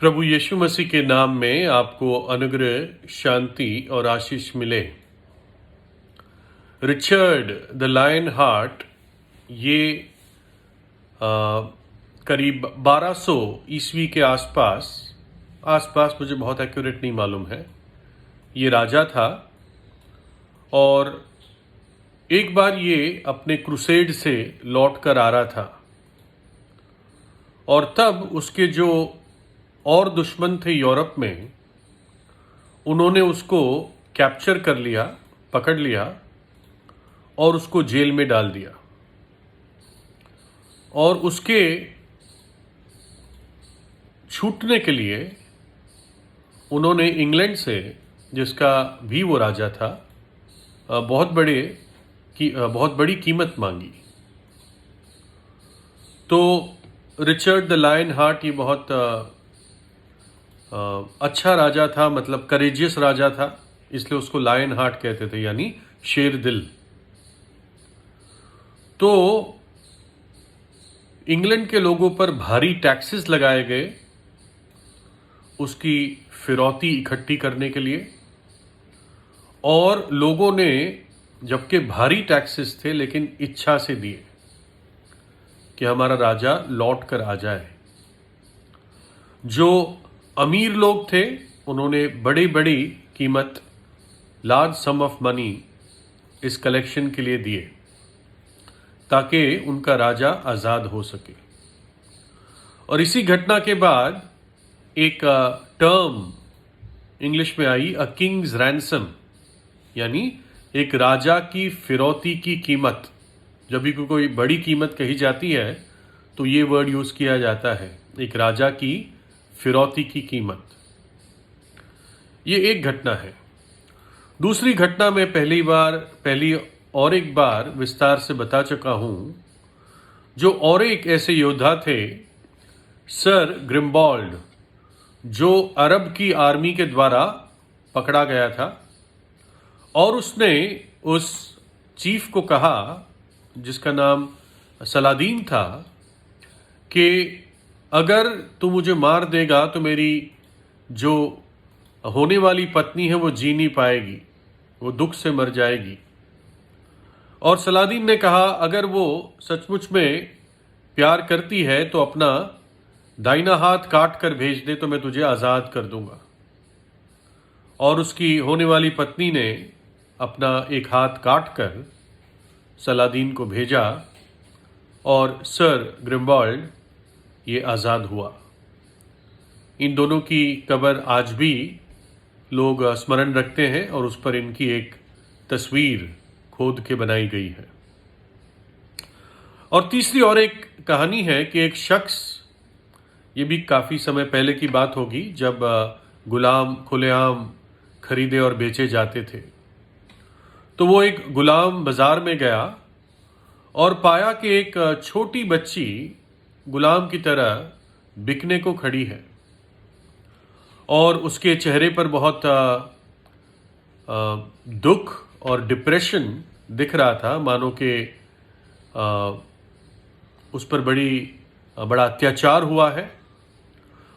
प्रभु यीशु मसीह के नाम में आपको अनुग्रह, शांति और आशीष मिले। रिचर्ड द लायन हार्ट ये करीब 1200 ईस्वी के आसपास मुझे बहुत एक्यूरेट नहीं मालूम है, ये राजा था। और एक बार ये अपने क्रूसेड से लौट कर आ रहा था और तब उसके जो और दुश्मन थे यूरोप में, उन्होंने उसको कैप्चर कर लिया, पकड़ लिया और उसको जेल में डाल दिया। और उसके छूटने के लिए उन्होंने इंग्लैंड से, जिसका भी वो राजा था, बहुत बड़ी कीमत मांगी। तो रिचर्ड द लायन हार्ट ये बहुत अच्छा राजा था, मतलब करेजियस राजा था, इसलिए उसको लायन हार्ट कहते थे, यानी शेर दिल। तो इंग्लैंड के लोगों पर भारी टैक्सेस लगाए गए उसकी फिरौती इकट्ठी करने के लिए। और लोगों ने, जबकि भारी टैक्सेस थे, लेकिन इच्छा से दिए कि हमारा राजा लौट कर आ जाए। जो अमीर लोग थे उन्होंने बड़ी कीमत, लार्ज सम ऑफ मनी इस कलेक्शन के लिए दिए ताकि उनका राजा आज़ाद हो सके। और इसी घटना के बाद एक टर्म इंग्लिश में आई, अ किंग्स रैंसम, यानी एक राजा की फिरौती की कीमत। जब भी कोई बड़ी कीमत कही जाती है तो ये वर्ड यूज़ किया जाता है, एक राजा की फिरौती की कीमत। ये एक घटना है। दूसरी घटना में पहली और एक बार विस्तार से बता चुका हूं। जो और एक ऐसे योद्धा थे, सर ग्रिम्बॉल्ड, जो अरब की आर्मी के द्वारा पकड़ा गया था। और उसने उस चीफ को कहा, जिसका नाम सलादीन था, कि अगर तू मुझे मार देगा तो मेरी जो होने वाली पत्नी है वो जी नहीं पाएगी, वो दुख से मर जाएगी। और सलादीन ने कहा, अगर वो सचमुच में प्यार करती है तो अपना दाहिना हाथ काट कर भेज दे, तो मैं तुझे आज़ाद कर दूंगा। और उसकी होने वाली पत्नी ने अपना एक हाथ काट कर सलादीन को भेजा और सर ग्रिम्बॉल्ड ये आज़ाद हुआ। इन दोनों की कब्र आज भी लोग स्मरण रखते हैं और उस पर इनकी एक तस्वीर खोद के बनाई गई है। और तीसरी और एक कहानी है कि एक शख्स, ये भी काफ़ी समय पहले की बात होगी, जब गुलाम खुलेआम खरीदे और बेचे जाते थे। तो वो एक गुलाम बाजार में गया और पाया कि एक छोटी बच्ची गुलाम की तरह बिकने को खड़ी है और उसके चेहरे पर बहुत दुख और डिप्रेशन दिख रहा था, मानो कि उस पर बड़ा अत्याचार हुआ है।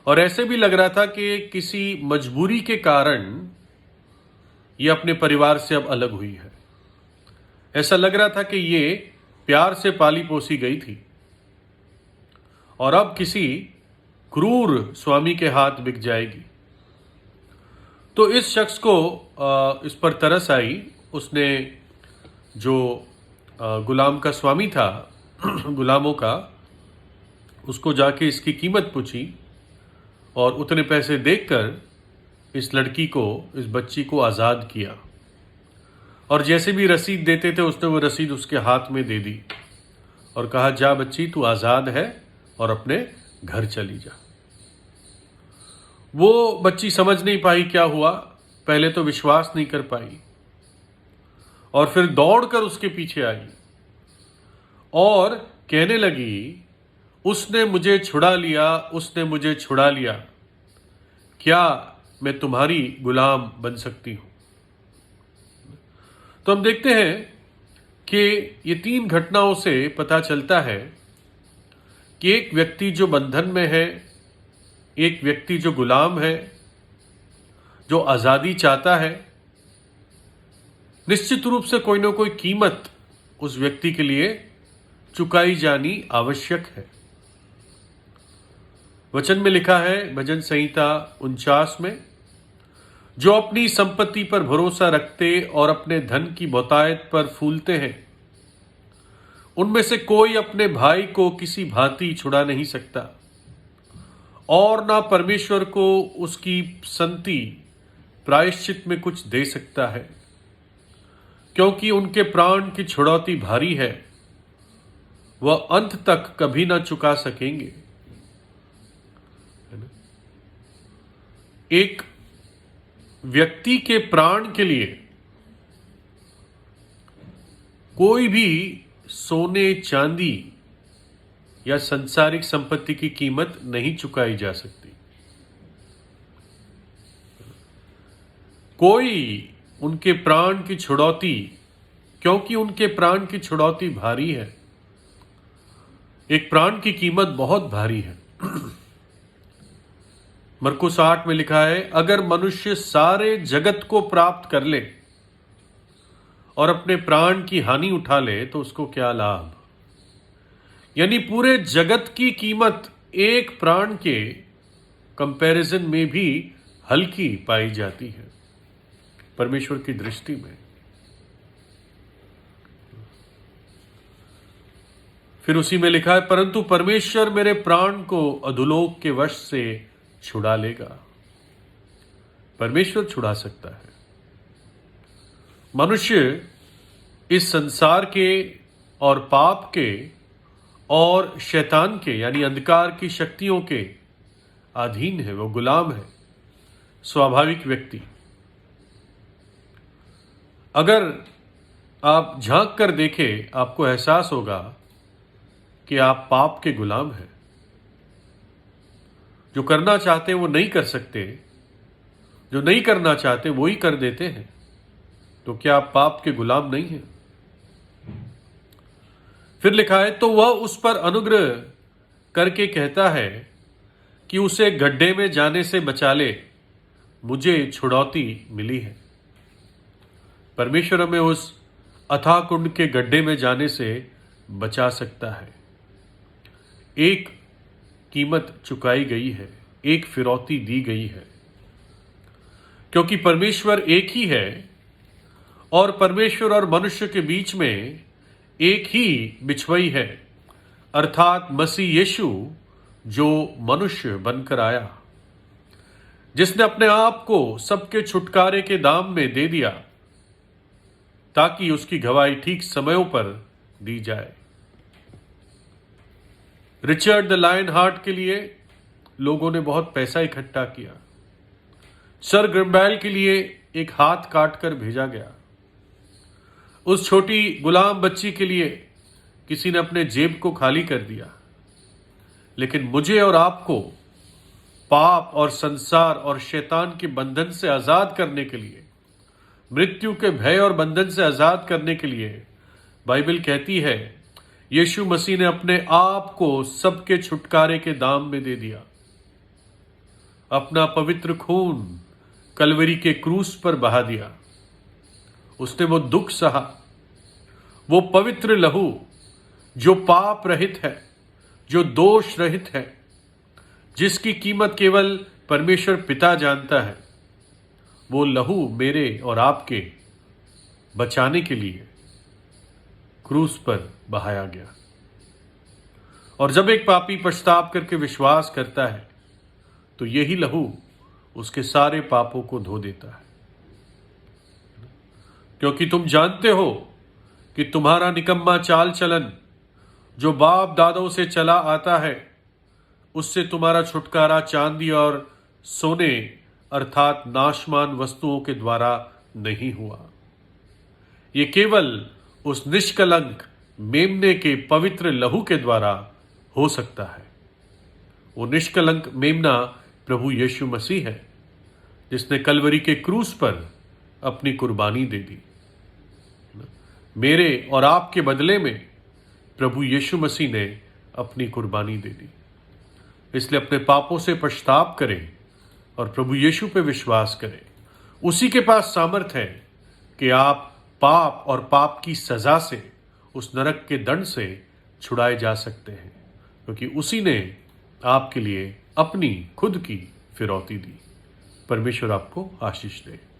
और ऐसे भी लग रहा था कि किसी मजबूरी के कारण ये अपने परिवार से अब अलग हुई है। ऐसा लग रहा था कि ये प्यार से पाली पोसी गई थी और अब किसी क्रूर स्वामी के हाथ बिक जाएगी। तो इस शख्स को इस पर तरस आई। उसने जो गुलाम का स्वामी था गुलामों का, उसको जाके इसकी कीमत पूछी और उतने पैसे देकर इस लड़की को, इस बच्ची को आज़ाद किया। और जैसे भी रसीद देते थे उसने वो रसीद उसके हाथ में दे दी और कहा, जा बच्ची, तू आज़ाद है और अपने घर चली जा। वो बच्ची समझ नहीं पाई क्या हुआ, पहले तो विश्वास नहीं कर पाई और फिर दौड़कर उसके पीछे आई और कहने लगी, उसने मुझे छुड़ा लिया, उसने मुझे छुड़ा लिया, क्या मैं तुम्हारी गुलाम बन सकती हूं? तो हम देखते हैं कि ये तीन घटनाओं से पता चलता है कि एक व्यक्ति जो बंधन में है, एक व्यक्ति जो गुलाम है, जो आजादी चाहता है, निश्चित रूप से कोई ना कोई कीमत उस व्यक्ति के लिए चुकाई जानी आवश्यक है। वचन में लिखा है भजन संहिता 49 में, जो अपनी संपत्ति पर भरोसा रखते और अपने धन की बहुतायत पर फूलते हैं, उनमें से कोई अपने भाई को किसी भांति छुड़ा नहीं सकता और ना परमेश्वर को उसकी संति प्रायश्चित में कुछ दे सकता है, क्योंकि उनके प्राण की छुड़ौती भारी है, वह अंत तक कभी ना चुका सकेंगे। एक व्यक्ति के प्राण के लिए कोई भी सोने चांदी या सांसारिक संपत्ति की कीमत नहीं चुकाई जा सकती। कोई उनके प्राण की छुड़ौती, क्योंकि उनके प्राण की छुड़ौती भारी है। एक प्राण की कीमत बहुत भारी है। मरकुस 8 में लिखा है, अगर मनुष्य सारे जगत को प्राप्त कर ले और अपने प्राण की हानि उठा ले तो उसको क्या लाभ। यानी पूरे जगत की कीमत एक प्राण के कंपैरिजन में भी हल्की पाई जाती है परमेश्वर की दृष्टि में। फिर उसी में लिखा है, परंतु परमेश्वर मेरे प्राण को अधोलोक के वश से छुड़ा लेगा। परमेश्वर छुड़ा सकता है। मनुष्य इस संसार के और पाप के और शैतान के यानी अंधकार की शक्तियों के अधीन है, वो गुलाम है, स्वाभाविक व्यक्ति। अगर आप झांक कर देखें, आपको एहसास होगा कि आप पाप के गुलाम हैं। जो करना चाहते हैं वो नहीं कर सकते, जो नहीं करना चाहते वो ही कर देते हैं। तो क्या आप पाप के गुलाम नहीं हैं? फिर लिखा है, तो वह उस पर अनुग्रह करके कहता है कि उसे गड्ढे में जाने से बचा ले, मुझे छुड़ौती मिली है। परमेश्वर हमें उस अथाह कुंड के गड्ढे में जाने से बचा सकता है। एक कीमत चुकाई गई है, एक फिरौती दी गई है, क्योंकि परमेश्वर एक ही है और परमेश्वर और मनुष्य के बीच में एक ही बिछवई है, अर्थात मसीह यीशु जो मनुष्य बनकर आया, जिसने अपने आप को सबके छुटकारे के दाम में दे दिया ताकि उसकी गवाही ठीक समयों पर दी जाए। रिचर्ड द लायन हार्ट के लिए लोगों ने बहुत पैसा इकट्ठा किया। सर ग्रिम्बेल के लिए एक हाथ काटकर भेजा गया। उस छोटी गुलाम बच्ची के लिए किसी ने अपने जेब को खाली कर दिया। लेकिन मुझे और आपको पाप और संसार और शैतान के बंधन से आजाद करने के लिए, मृत्यु के भय और बंधन से आजाद करने के लिए बाइबल कहती है, यीशु मसीह ने अपने आप को सबके छुटकारे के दाम में दे दिया। अपना पवित्र खून कलवरी के क्रूस पर बहा दिया। उसने वो दुख सहा, वो पवित्र लहू जो पाप रहित है, जो दोष रहित है, जिसकी कीमत केवल परमेश्वर पिता जानता है, वो लहू मेरे और आपके बचाने के लिए क्रूस पर बहाया गया। और जब एक पापी पश्चाताप करके विश्वास करता है तो यही लहू उसके सारे पापों को धो देता है। क्योंकि तुम जानते हो कि तुम्हारा निकम्मा चाल चलन जो बाप दादों से चला आता है, उससे तुम्हारा छुटकारा चांदी और सोने अर्थात नाशमान वस्तुओं के द्वारा नहीं हुआ। ये केवल उस निष्कलंक मेमने के पवित्र लहू के द्वारा हो सकता है। वो निष्कलंक मेमना प्रभु यीशु मसीह है, जिसने कलवरी के क्रूस पर अपनी कुर्बानी दे दी। मेरे और आपके बदले में प्रभु यीशु मसीह ने अपनी कुर्बानी दे दी। इसलिए अपने पापों से पश्चाताप करें और प्रभु यीशु पे विश्वास करें। उसी के पास सामर्थ है कि आप पाप और पाप की सजा से, उस नरक के दंड से छुड़ाए जा सकते हैं, क्योंकि उसी ने आपके लिए अपनी खुद की फिरौती दी। परमेश्वर आपको आशीष दे।